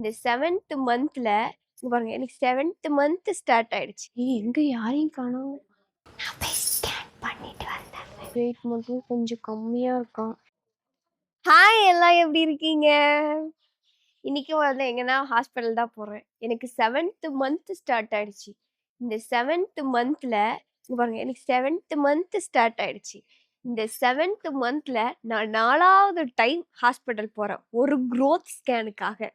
இந்த 7th மந்த்ல இங்க பாருங்க எனக்கு 7th மந்த் ஸ்டார்ட் ஆயிடுச்சு. எங்க யாரையும் காணோம். நான் போய் ஸ்கேன் பண்ணிட்டு வந்தேன். வெயிட் மட்டும் கொஞ்சம் கம்மியா இருக்கான். ஹாய் எல்லாம் எப்படி இருக்கீங்க? இன்னைக்கு வந்து எங்கன்னா ஹாஸ்பிட்டல் தான் போறேன். எனக்கு 7th மந்த் ஸ்டார்ட் ஆயிடுச்சு. இந்த 7th மந்த்ல இங்க பாருங்க எனக்கு 7th மந்த் ஸ்டார்ட் ஆயிடுச்சு. இந்த 7th மந்த்ல நான் 4வது டைம் ஹாஸ்பிட்டல் போறேன். ஒரு growth ஸ்கேனுக்காக.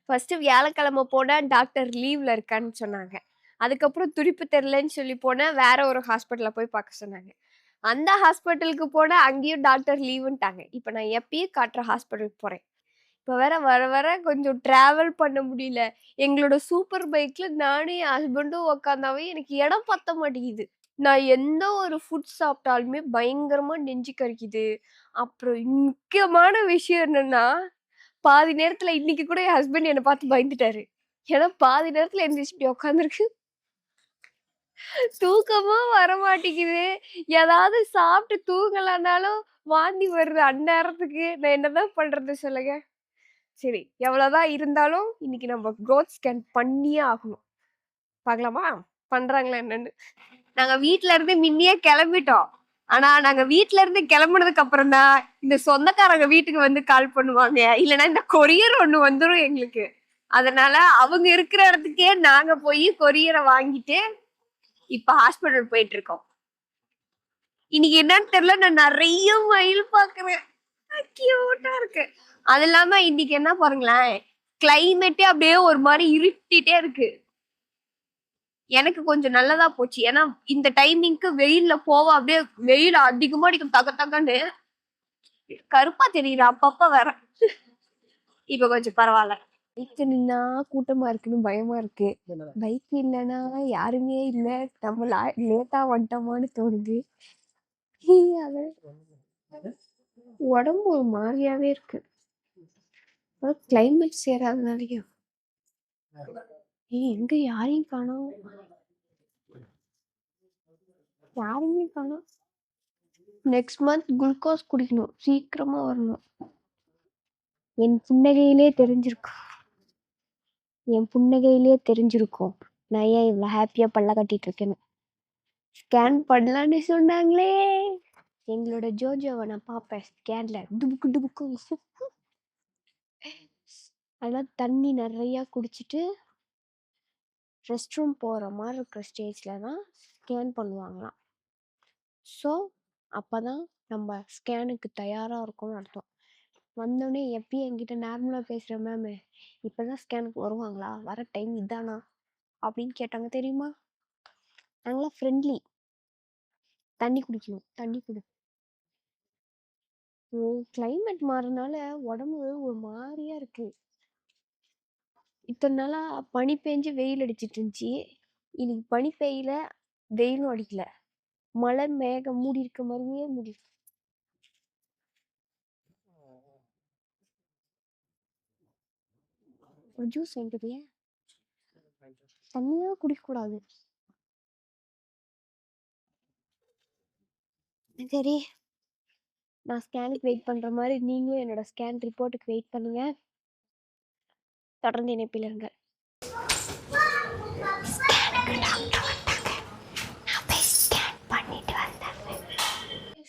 ஃபர்ஸ்ட் வியாழக்கிழமை போனேன், டாக்டர் லீவ்ல இருக்கான்னு சொன்னாங்க. அதுக்கப்புறம் துடிப்பு தெரியலன்னு சொல்லி போனேன், வேற ஒரு ஹாஸ்பிட்டல்ல போய் பார்க்க சொன்னாங்க. அந்த ஹாஸ்பிட்டலுக்கு போனேன், அங்கேயும் டாக்டர் லீவுன்ட்டாங்க. இப்போ நான் எப்பயும் காட்டுற ஹாஸ்பிட்டலுக்கு போறேன். இப்போ வேற வர வர கொஞ்சம் டிராவல் பண்ண முடியல. எங்களோட சூப்பர் பைக்ல நானும் என் ஹஸ்பண்டும் உக்காந்தாவே எனக்கு இடம் பத்த மாட்டேங்குது. நான் எந்த ஒரு ஃபுட் சாப்பிட்டாலுமே பயங்கரமா நெஞ்சு கரிக்குது. அப்புறம் முக்கியமான விஷயம் என்னன்னா, பாதி நேரத்துல இன்னைக்கு கூட என் ஹஸ்பண்ட் என்னை பார்த்து பயந்துட்டாரு. ஏன்னா பாதி நேரத்துல எந்திரிச்சு இப்படி உட்காந்துருக்கு. தூக்கமும் வர மாட்டேங்குது. ஏதாவது சாப்பிட்டு தூங்கலான்னாலும் வாந்தி வருது அந்நேரத்துக்கு. நான் என்னதான் பண்றது சொல்லுங்க? சரி, எவ்வளவுதான் இருந்தாலும் இன்னைக்கு நம்ம growth ஸ்கேன் பண்ணியே ஆகணும். பார்க்கலாமா? பண்றாங்களா என்னன்னு. நாங்க வீட்ல இருந்து முன்னையே கிளம்பிட்டோம். ஆனா நாங்க வீட்ல இருந்து கிளம்புனதுக்கு அப்புறம் தான் இந்த சொந்தக்காரங்க வீட்டுக்கு வந்து கால் பண்ணுவாங்க. இல்லைன்னா இந்த கொரியர் ஒண்ணு வந்துரும் எங்களுக்கு. அதனால அவங்க இருக்கிற இடத்துக்கே நாங்க போய் கொரியரை வாங்கிட்டு இப்ப ஹாஸ்பிட்டல் போயிட்டு இருக்கோம். இன்னைக்கு என்னன்னு தெரியல, நான் நிறைய மயில் பாக்குறேன். கியூட்டா இருக்கு. அது இல்லாம இன்னைக்கு என்ன பாருங்களேன், கிளைமேட்டே அப்படியே ஒரு மாதிரி இருட்டிட்டே இருக்கு. எனக்கு கொஞ்சம் நல்லதா போச்சு. ஏன்னா இந்த டைமிங்க்கு வெயில்ல போவ அப்படியே வெயில் அதிகமா அடிக்கும், தக தகன்னு கருப்பா தெரியுற அப்பப்ப வேற. இப்ப கொஞ்சம் பரவாயில்ல. பைக் நின்னா கூட்டமா இருக்குன்னு பயமா இருக்கு. பைக் இல்லைன்னா யாருமே இல்ல, நம்ம லேட்டா வந்துட்டோமான்னு தோணுது. அது உடம்பு ஒரு மாதிரியாவே இருக்கு. கிளைமேட் சேராதனாலயும். எங்க யாரையும் காணோம். யாருமே காணோம். நெக்ஸ்ட் மந்த் குளுக்கோஸ் குடிக்கணும், சீக்கிரமா வரணும். என் புன்னகையிலே தெரிஞ்சிருக்கும். நான் ஏன் இவ்வளவு ஹாப்பியா பல்ல கட்டிட்டு இருக்கேன்னு. ஸ்கேன் பண்ணலான்னு சொன்னாங்களே. எங்களோட ஜோஜோவை நான் பார்ப்பேன் ஸ்கேன்ல. டுபுக்கு டுபுக்கு. அதெல்லாம் தண்ணி நிறைய குடிச்சிட்டு ரெஸ்ட் ரூம் போற மாதிரி இருக்கிற ஸ்டேஜ்ல தான் ஸ்கேன் பண்ணுவாங்களாம். ஸோ அப்பதான் நம்ம ஸ்கேனுக்கு தயாரா இருக்கோம்னு அர்த்தம். வந்தோடனே எப்பயும் என்கிட்ட நார்மலா பேசுற மேம் இப்பதான் ஸ்கேனுக்கு வருவாங்களா, வர டைம் இதானா அப்படின்னு கேட்டாங்க தெரியுமா. நாங்களாம் ஃப்ரெண்ட்லி. தண்ணி குடிக்கணும், தண்ணி குடி. கிளைமேட் மாறனால உடம்பு ஒரு மாதிரியா இருக்கு. இத்தனை நாளா பனி பெஞ்சு வெயில் அடிச்சிட்டு இருந்துச்சு. இன்னைக்கு பனி பெய்யல, வெயிலும் அடிக்கல. மழை மேகம் மூடி இருக்க மாதிரியே மூடி இருக்கு. ஒரு ஜூஸ் வாங்கிட்டு தண்ணியா குடிக்க கூடாது. சரி, நான் ஸ்கேனுக்கு வெயிட் பண்ற மாதிரி நீங்களும் என்னோட ஸ்கேன் ரிப்போர்ட்டுக்கு வெயிட் பண்ணுங்க. தொடர்ந்து இணைப்பில் இருங்க.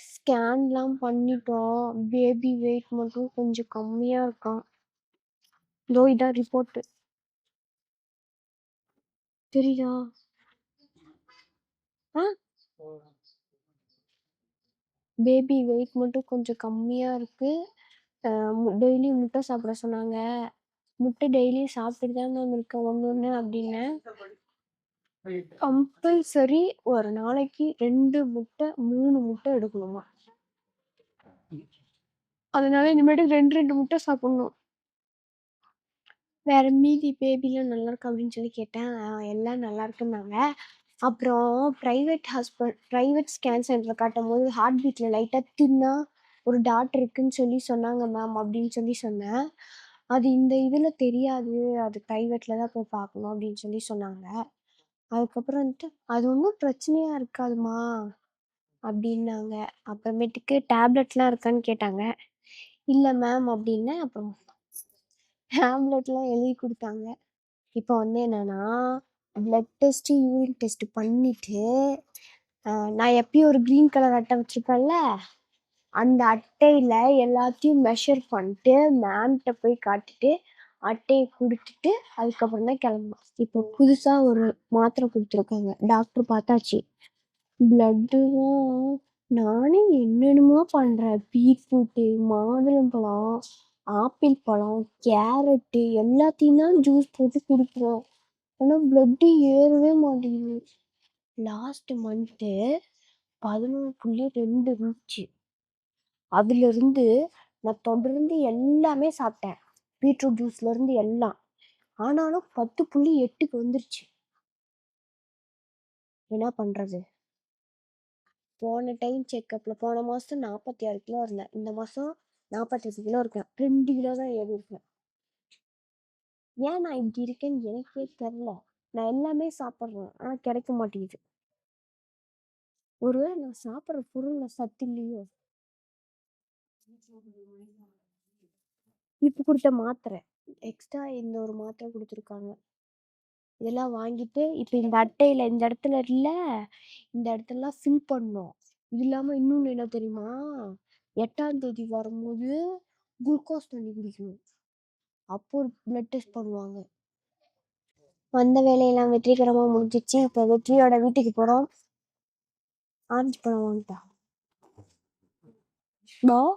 ஸ்கேன்லாம் பண்ணிட்டோம். பேபி வெயிட் மட்டும் கொஞ்சம் கம்மியா இருக்கான். இதோ இதான் ரிப்போர்ட். தெரியுதா? பேபி வெயிட் மட்டும் கொஞ்சம் கம்மியா இருக்கு. டெய்லி முட்டை சாப்பிட சொன்னாங்க. முட்டை டெய்லி சாப்பிட்டுட்டு தான் மேம் இருக்கேன் ஒன்று அப்படின்னு. கம்பல்சரி ஒரு நாளைக்கு 2 முட்டை 3 முட்டை எடுக்கணுமா. அதனால இனிமேட்டு 2 முட்டை சாப்பிடணும். வேற மீதி பேபிலாம் நல்லா இருக்கு அப்படின்னு சொல்லி கேட்டேன். எல்லாம் நல்லா இருக்குன்னாங்க. அப்புறம் ப்ரைவேட் ஸ்கேன் சென்டர் காட்டும் போது ஹார்ட் பீட்ல லைட்டா தின்னா ஒரு டாட் இருக்குன்னு சொல்லி சொன்னாங்க மேம் அப்படின்னு சொல்லி சொன்னேன். அது இந்த இதுல தெரியாது, அது ப்ரைவேட்ல தான் போய் பார்க்கணும் அப்படின்னு சொல்லி சொன்னாங்க. அதுக்கப்புறம் வந்துட்டு அது ஒன்றும் பிரச்சனையா இருக்காதுமா அப்படின்னாங்க. அப்புறமேட்டுக்கு டேப்லெட்லாம் இருக்கான்னு கேட்டாங்க. இல்லை மேம் அப்படின்னு. அப்புறம் டேப்லெட்லாம் எழுதி குடுத்தாங்க. இப்போ வந்து என்னன்னா, பிளட் டெஸ்ட், யூரின் டெஸ்ட் பண்ணிட்டு, நான் எப்பயும் ஒரு கிரீன் கலர் அட்டை வச்சிருப்பேன்ல, அந்த அட்டையில எல்லாத்தையும் மெஷர் பண்ணிட்டு, மேம்கிட்ட போய் காட்டிட்டு, அட்டைய குடுத்துட்டு, அதுக்கப்புறம் தான் கிளம்பணும். இப்போ புதுசா ஒரு மாத்திரை குடுத்துருக்காங்க. டாக்டர் பார்த்தாச்சு. பிளட்டுலாம் நானே என்னென்னமோ பண்றேன். பீட்ரூட்டு, மாதுளம்பழம், ஆப்பிள் பழம், கேரட்டு எல்லாத்தையும் தான் ஜூஸ் போட்டு குடிக்கிறேன். ஆனா பிளட் ஏறவே மாட்டேங்குது. லாஸ்ட் மந்த்து 11.2 இருந்துச்சு. அதுல இருந்து நான் தொடர்ந்து எல்லாமே சாப்பிட்டேன். பீட்ரூட் ஜூஸ்ல இருந்து எல்லாம். ஆனாலும் 10.8க்கு வந்துருச்சு. என்ன பண்றது? போன டைம் செக்கப்ல போன மாசம் 46 கிலோ இருந்தேன். இந்த மாசம் 48 கிலோ இருக்கேன். 2 கிலோ தான் ஏறி இருக்கேன். ஏன் நான் இப்படி இருக்கேன்னு எனக்கே தெரியல. நான் எல்லாமே சாப்பிட்றேன். ஆனா கிடைக்க மாட்டேங்குது. ஒருவேளை நான் சாப்பிட்ற பொருள்ல சத்து இல்லையோ? இப்ப குடுத்த மாத்திரை. எக்ஸ்ட்ரா இந்த ஒரு மாத்திரை குடுத்துருக்காங்க. இதெல்லாம் வாங்கிட்டு, இப்ப இந்த அட்டையில இந்த இடத்துல இல்ல, இந்த இடத்துலலாம் ஃபில் பண்ணணும். இது இல்லாம இன்னொன்னு என்ன தெரியுமா? 8ஆம் தேதி வரும்போது குளுக்கோஸ் தண்ணி குடிக்கணும். அப்போ ஒரு பிளட் டெஸ்ட் பண்ணுவாங்க. வந்த வேலையெல்லாம் வெற்றிகரமா முடிஞ்சிச்சு. இப்ப வெற்றியோட வீட்டுக்கு போறோம். ஆரஞ்சு பழம் வாங்கிட்டா. பாய்.